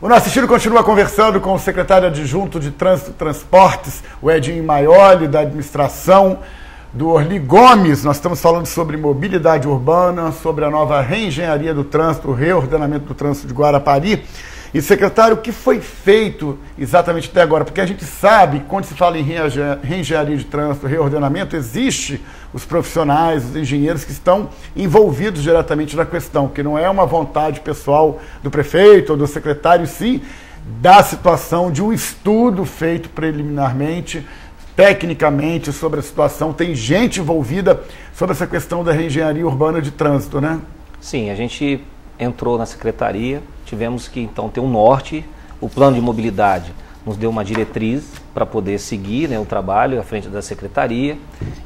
O nosso estilo continua conversando com o secretário adjunto de Trânsito e Transportes, o Edinho Maioli, da administração do Orly Gomes. Nós estamos falando sobre mobilidade urbana, sobre a nova reengenharia do trânsito, o reordenamento do trânsito de Guarapari. E, secretário, o que foi feito exatamente até agora? Porque a gente sabe que quando se fala em reengenharia de trânsito, reordenamento, existe os profissionais, os engenheiros que estão envolvidos diretamente na questão, que não é uma vontade pessoal do prefeito ou do secretário, sim, da situação de um estudo feito preliminarmente, tecnicamente, sobre a situação. Tem gente envolvida sobre essa questão da reengenharia urbana de trânsito, né? Sim, a gente entrou na secretaria, tivemos que então ter um norte, o plano de mobilidade nos deu uma diretriz para poder seguir, né, o trabalho à frente da secretaria.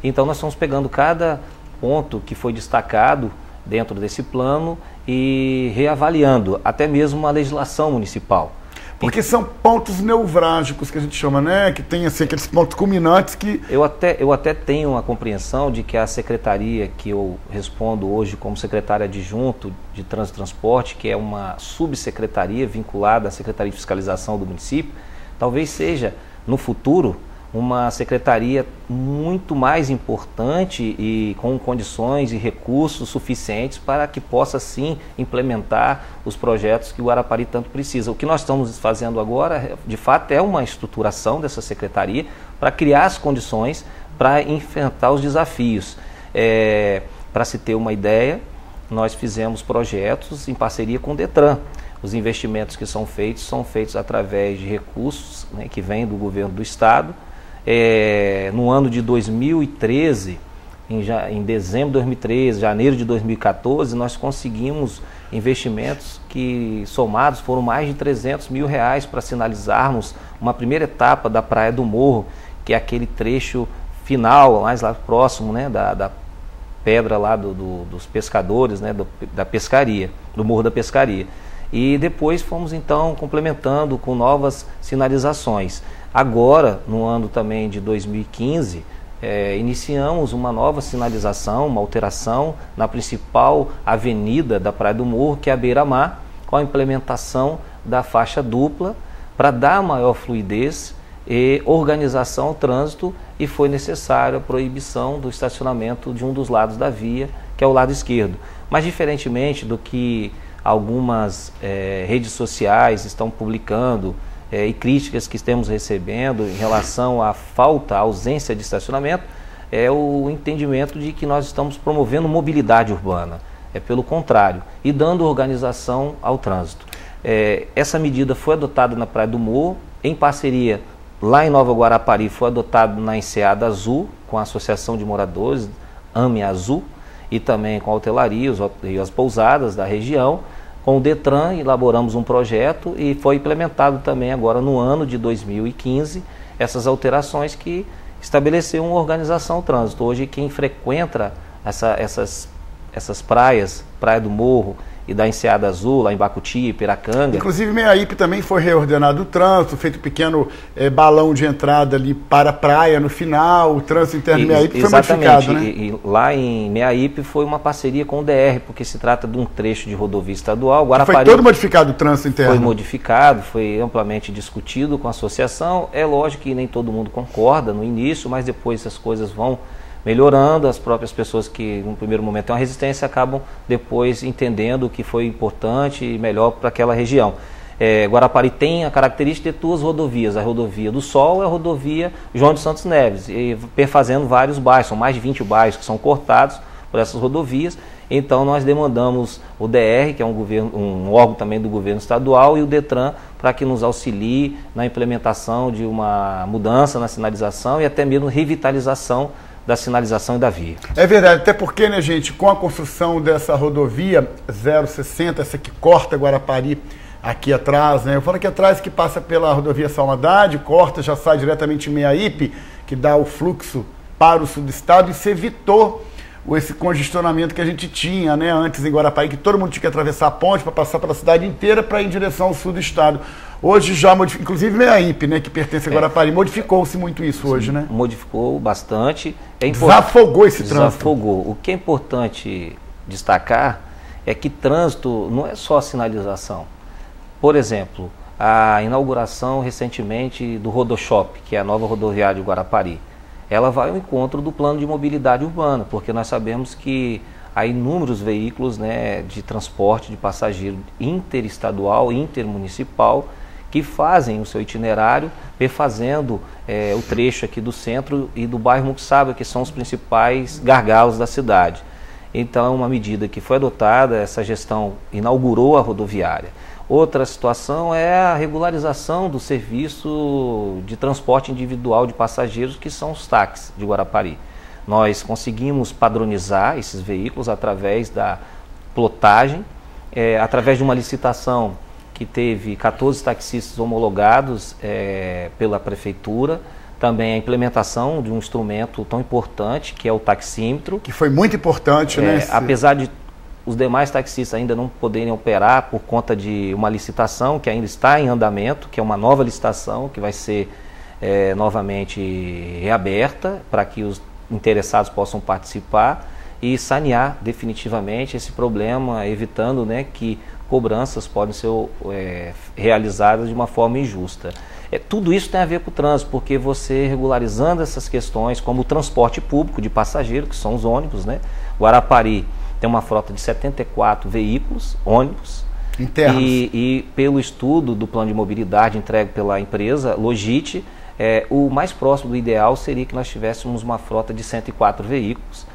Então nós fomos pegando cada ponto que foi destacado dentro desse plano e reavaliando até mesmo a legislação municipal. Porque são pontos nevrálgicos que a gente chama, né? Que tem assim, aqueles pontos culminantes que... Eu até tenho uma compreensão de que a secretaria que eu respondo hoje como secretário adjunto de Trânsito e Transporte, que é uma subsecretaria vinculada à Secretaria de Fiscalização do município, talvez seja, no futuro, uma secretaria muito mais importante e com condições e recursos suficientes para que possa, sim, implementar os projetos que o Guarapari tanto precisa. O que nós estamos fazendo agora, de fato, é uma estruturação dessa secretaria para criar as condições para enfrentar os desafios. Para se ter uma ideia, nós fizemos projetos em parceria com o Detran. Os investimentos que são feitos através de recursos, né, que vêm do governo do estado. No ano de 2013, em dezembro de 2013, janeiro de 2014, nós conseguimos investimentos que somados foram mais de R$300 mil para sinalizarmos uma primeira etapa da Praia do Morro, que é aquele trecho final, mais lá próximo, né, da pedra lá dos pescadores, né, da pescaria, do Morro da Pescaria. E depois fomos então complementando com novas sinalizações. Agora, no ano também de 2015, iniciamos uma nova sinalização, uma alteração na principal avenida da Praia do Morro, que é a Beira-Mar, com a implementação da faixa dupla para dar maior fluidez e organização ao trânsito, e foi necessária a proibição do estacionamento de um dos lados da via, que é o lado esquerdo. Mas diferentemente do que algumas redes sociais estão publicando e críticas que estamos recebendo em relação à falta, à ausência de estacionamento, é o entendimento de que nós estamos promovendo mobilidade urbana. É pelo contrário, e dando organização ao trânsito. Essa medida foi adotada na Praia do Morro, em parceria lá em Nova Guarapari, foi adotado na Enseada Azul, com a Associação de Moradores, AME Azul, e também com a hotelaria e as pousadas da região. Com o Detran elaboramos um projeto e foi implementado também agora no ano de 2015 essas alterações que estabeleceram uma organização ao trânsito. Hoje quem frequenta essas praias, Praia do Morro e da Enseada Azul, lá em Bacuti, Piracanga. Inclusive, em Meiaípe também foi reordenado o trânsito, feito um pequeno balão de entrada ali para a praia no final, o trânsito interno de Meiaípe foi modificado, né? E lá em Meiaípe foi uma parceria com o DR, porque se trata de um trecho de rodovia estadual. Guarapari foi todo modificado o trânsito interno? Foi modificado, foi amplamente discutido com a associação. É lógico que nem todo mundo concorda no início, mas depois as coisas vão melhorando, as próprias pessoas que no primeiro momento têm uma resistência acabam depois entendendo o que foi importante e melhor para aquela região. Guarapari tem a característica de duas rodovias, a rodovia do Sol e a rodovia João de Santos Neves, e perfazendo vários bairros, são mais de 20 bairros que são cortados por essas rodovias. Então nós demandamos o DR, que é um órgão também do governo estadual, e o Detran para que nos auxilie na implementação de uma mudança na sinalização e até mesmo revitalização da sinalização e da via. É verdade, até porque, né, gente, com a construção dessa rodovia 060, essa que corta Guarapari aqui atrás, né, eu falo aqui atrás que passa pela rodovia Salmadade, corta, já sai diretamente em Meiaípe, que dá o fluxo para o sul do estado, e se evitou esse congestionamento que a gente tinha, né, antes em Guarapari, que todo mundo tinha que atravessar a ponte para passar pela cidade inteira para ir em direção ao sul do estado. Hoje já modificou, inclusive Meiaípe, né, que pertence a Guarapari, modificou-se muito isso. Sim, hoje, né? Modificou bastante. Desafogou esse trânsito. Desafogou. O que é importante destacar é que trânsito não é só sinalização. Por exemplo, a inauguração recentemente do RodoShop, que é a nova rodoviária de Guarapari. Ela vai ao encontro do plano de mobilidade urbana, porque nós sabemos que há inúmeros veículos, né, de transporte de passageiro interestadual, intermunicipal, que fazem o seu itinerário perfazendo o trecho aqui do centro e do bairro Muxaba, que são os principais gargalos da cidade. Então é uma medida que foi adotada, essa gestão inaugurou a rodoviária. Outra situação é a regularização do serviço de transporte individual de passageiros, que são os táxis de Guarapari. Nós conseguimos padronizar esses veículos através da plotagem, através de uma licitação que teve 14 taxistas homologados pela prefeitura, também a implementação de um instrumento tão importante que é o taxímetro. Que foi muito importante, né? Apesar de os demais taxistas ainda não poderem operar por conta de uma licitação que ainda está em andamento, que é uma nova licitação que vai ser novamente reaberta para que os interessados possam participar e sanear definitivamente esse problema, evitando, né, que cobranças podem ser realizadas de uma forma injusta. Tudo isso tem a ver com o trânsito, porque você regularizando essas questões, como o transporte público de passageiro, que são os ônibus, né? Guarapari tem uma frota de 74 veículos, ônibus, internos. E pelo estudo do plano de mobilidade entregue pela empresa Logite, o mais próximo do ideal seria que nós tivéssemos uma frota de 104 veículos,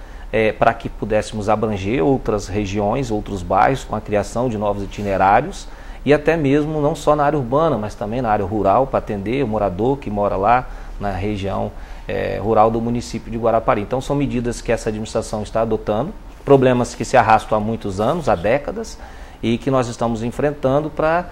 para que pudéssemos abranger outras regiões, outros bairros, com a criação de novos itinerários, e até mesmo não só na área urbana, mas também na área rural, para atender o morador que mora lá na região rural do município de Guarapari. Então são medidas que essa administração está adotando, problemas que se arrastam há muitos anos, há décadas, e que nós estamos enfrentando para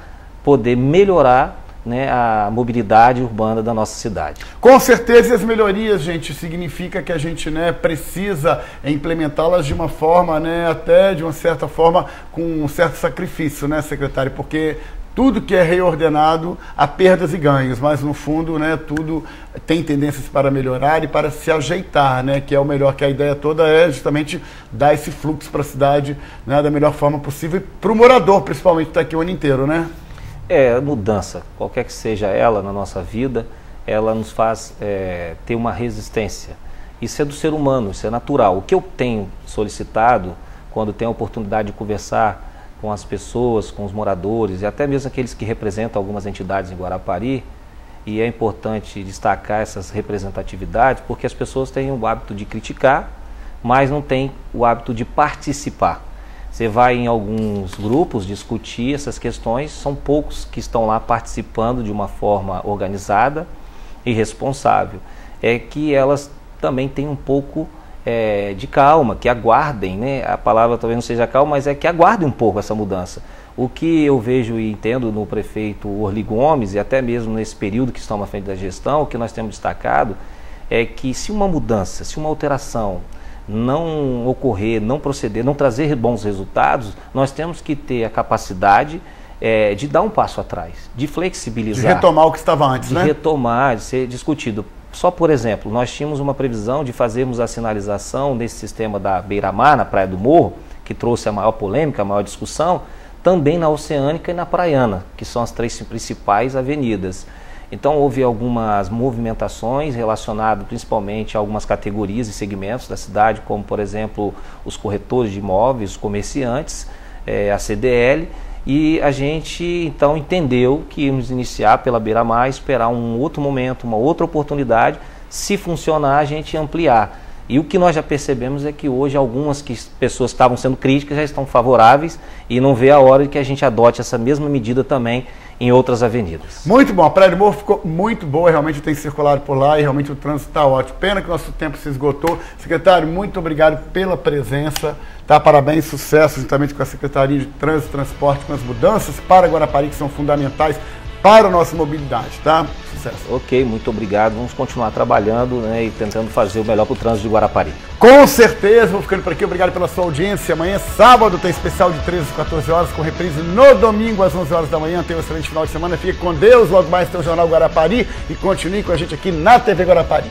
poder melhorar, né, a mobilidade urbana da nossa cidade. Com certeza, as melhorias, gente, significa que a gente, né, precisa implementá-las de uma forma, né, até de uma certa forma, com um certo sacrifício, né, secretário? Porque tudo que é reordenado há perdas e ganhos, mas no fundo, né, tudo tem tendências para melhorar e para se ajeitar, né, que é o melhor, que a ideia toda é justamente dar esse fluxo para a cidade, né, da melhor forma possível, e para o morador, principalmente, que está aqui o ano inteiro, né? Mudança, qualquer que seja ela na nossa vida, ela nos faz ter uma resistência. Isso é do ser humano, isso é natural. O que eu tenho solicitado, quando tenho a oportunidade de conversar com as pessoas, com os moradores e até mesmo aqueles que representam algumas entidades em Guarapari, e é importante destacar essas representatividades, porque as pessoas têm o hábito de criticar, mas não têm o hábito de participar. Você vai em alguns grupos discutir essas questões, são poucos que estão lá participando de uma forma organizada e responsável. É que elas também têm um pouco de calma, que aguardem, né? A palavra talvez não seja calma, mas é que aguardem um pouco essa mudança. O que eu vejo e entendo no prefeito Orli Gomes, e até mesmo nesse período que estão à frente da gestão, o que nós temos destacado é que se uma mudança, se uma alteração não ocorrer, não proceder, não trazer bons resultados, nós temos que ter a capacidade de dar um passo atrás, de flexibilizar. De retomar o que estava antes, né? De retomar, de ser discutido. Só por exemplo, nós tínhamos uma previsão de fazermos a sinalização nesse sistema da Beira-Mar, na Praia do Morro, que trouxe a maior polêmica, a maior discussão, também na Oceânica e na Praiana, que são as três principais avenidas. Então houve algumas movimentações relacionadas principalmente a algumas categorias e segmentos da cidade, como por exemplo os corretores de imóveis, os comerciantes, a CDL, e a gente então entendeu que íamos iniciar pela Beira-Mar, esperar um outro momento, uma outra oportunidade, se funcionar a gente ampliar. E o que nós já percebemos é que hoje algumas pessoas que estavam sendo críticas já estão favoráveis e não vê a hora de que a gente adote essa mesma medida também em outras avenidas. Muito bom, a Praia do Morro ficou muito boa, realmente tem circulado por lá e realmente o trânsito está ótimo. Pena que o nosso tempo se esgotou. Secretário, muito obrigado pela presença, tá? Parabéns, sucesso juntamente com a Secretaria de Trânsito e Transporte, com as mudanças para Guarapari que são fundamentais para a nossa mobilidade, tá? Sucesso. Ok, muito obrigado. Vamos continuar trabalhando, né, e tentando fazer o melhor para o trânsito de Guarapari. Com certeza, vou ficando por aqui. Obrigado pela sua audiência. Amanhã, sábado, tem especial de 13 às 14 horas, com reprise no domingo às 11 horas da manhã. Tenha um excelente final de semana. Fique com Deus. Logo mais tem o Jornal Guarapari e continue com a gente aqui na TV Guarapari.